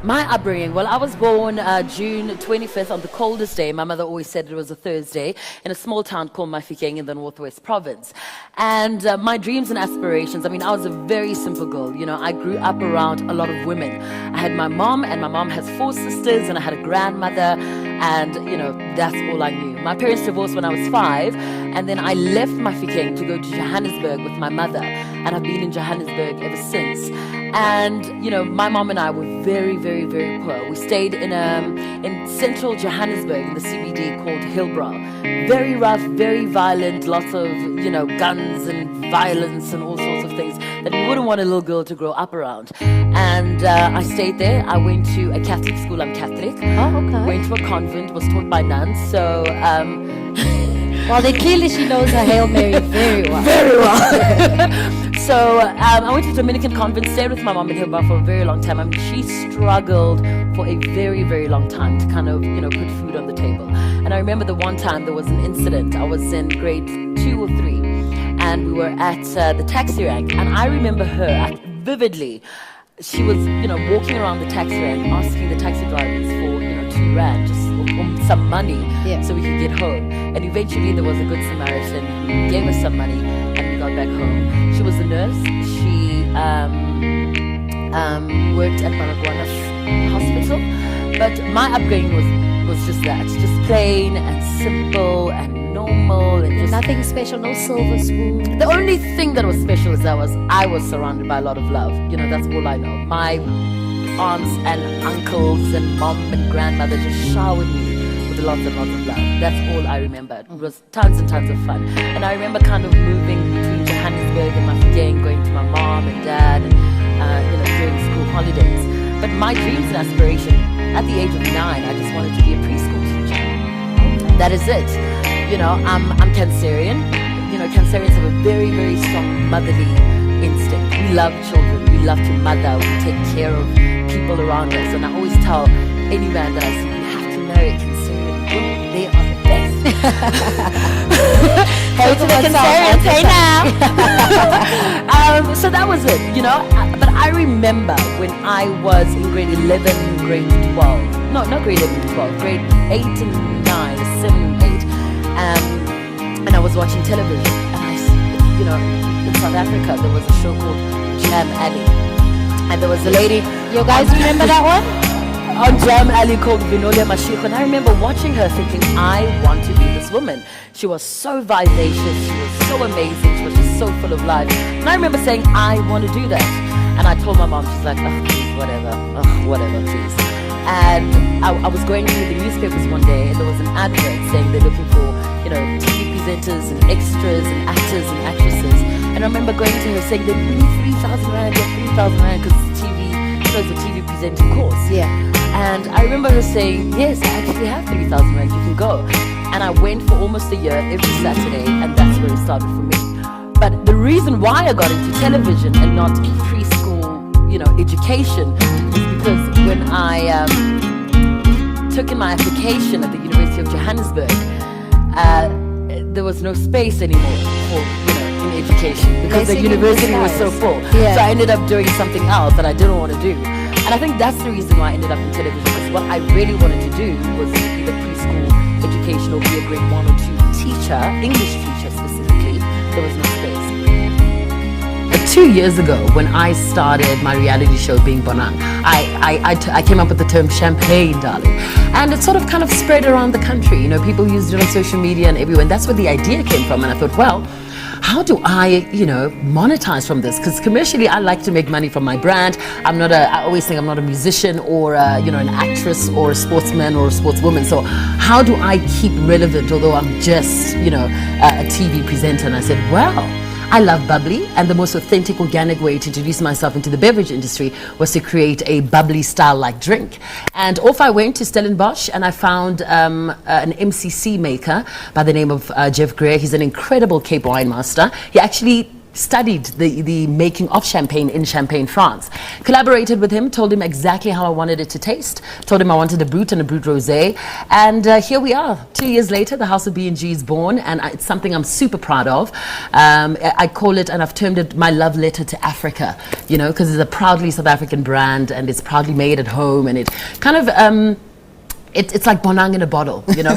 My upbringing, well, I was born June 25th on the coldest day. My mother always said it was a Thursday in a small town called Mafikeng in the Northwest Province. And my dreams and aspirations, I mean, I was a very simple girl. You know, I grew up around a lot of women. I had my mom, and my mom has 4 sisters, and I had a grandmother, and, you know, that's all I knew. My parents divorced when I was 5, and then I left Mafikeng to go to Johannesburg with my mother, and I've been in Johannesburg ever since. And, you know, my mom and I were very, very, very poor. We stayed in central Johannesburg in the CBD called Hillbrow. Very rough, very violent, lots of, you know, guns and violence and all sorts of things that you wouldn't want a little girl to grow up around. And I stayed there. I went to a Catholic school. I'm Catholic. Oh, okay. Went to a convent, was taught by nuns. So, well, then clearly she knows her Hail Mary very well. Very well. So I went to a Dominican convent, stayed with my mom in Hillbrow for a very long time. I mean, she struggled for a very, very long time to kind of, you know, put food on the table. And I remember the one time there was an incident. I was in grade 2 or 3, and we were at the taxi rank. And I remember her vividly. She was, you know, walking around the taxi rank, asking the taxi drivers for, you know, 2 rand, just some money, so we could get home. And eventually there was a good Samaritan who gave us some money, and we got back home. She was a nurse. She worked at Baragwanath Hospital. But my upbringing was just that, just plain and simple and normal, and just nothing special, no silver spoon. The only thing that was special is that I was surrounded by a lot of love. You know, that's all I know. My aunts and uncles and mom and grandmother just showered me with lots and lots of love. That's all I remember. It was tons and tons of fun. And I remember kind of moving between Johannesburg and Mafikeng, going to my mom and dad, and you know, during school holidays. But my dreams and aspiration, at the age of 9, I just wanted to be a preschool teacher. That is it. You know, I'm Cancerian. You know, Cancerians have a very, very strong motherly instinct. We love children. We love to mother. We take care of people around us. And I always tell any man that I see, you have to marry a Cancerian woman. They are the best. Hey to the Cancerians, hey now. So that was it, you know. But I remember when I was in grade 11, grade 12. No, not grade 11, 12. Grade 8 and 9, 7, 8. And I was watching television, and you know, in South Africa there was a show called Jam Alley, and there was a lady. You guys remember that one? On Jam Alley called Vinolia Mashiko, and I remember watching her thinking, I want to be this woman. She was so vivacious, she was so amazing, she was just so full of life. And I remember saying, I want to do that. And I told my mom, she's like, oh, please, whatever, please. And I was going through the newspapers one day, and there was an advert saying they're looking for, you know, TV presenters and extras and actors and actresses. And I remember going to her saying, we need 3,000 rand, get 3,000 rand, because it was a TV presenting course. Yeah. And I remember her saying, yes, I actually have 3,000 rand, you can go. And I went for almost a year every Saturday, and that's where it started for me. But the reason why I got into television and not preschool, you know, education is because when I took in my application at the University of Johannesburg, there was no space anymore for, you know, in education because the university was so full. Yeah. So I ended up doing something else that I didn't want to do. And I think that's the reason why I ended up in television, because what I really wanted to do was either preschool education or be a grade 1 or 2 teacher, English teacher specifically. There was no space. But 2 years ago, when I started my reality show being Bonang, I came up with the term champagne, darling. And it sort of kind of spread around the country. You know, people used it on social media and everywhere. And that's where the idea came from. And I thought, well, how do I, you know, monetize from this? Because commercially, I like to make money from my brand. I always think I'm not a musician or, you know, an actress or a sportsman or a sportswoman. So how do I keep relevant, although I'm just, you know, a TV presenter? And I said, well, I love bubbly, and the most authentic, organic way to introduce myself into the beverage industry was to create a bubbly style-like drink. And off I went to Stellenbosch, and I found an MCC maker by the name of Jeff Greer. He's an incredible Cape wine master. He actually studied the making of champagne in Champagne, France. Collaborated with him, told him exactly how I wanted it to taste, told him I wanted a Brut and a Brut Rosé, and here we are. 2 years later, the House of B&G is born, and it's something I'm super proud of. I call it, and I've termed it, my love letter to Africa, you know, because it's a proudly South African brand, and it's proudly made at home, and it kind of, it's like Bonang in a bottle, you know.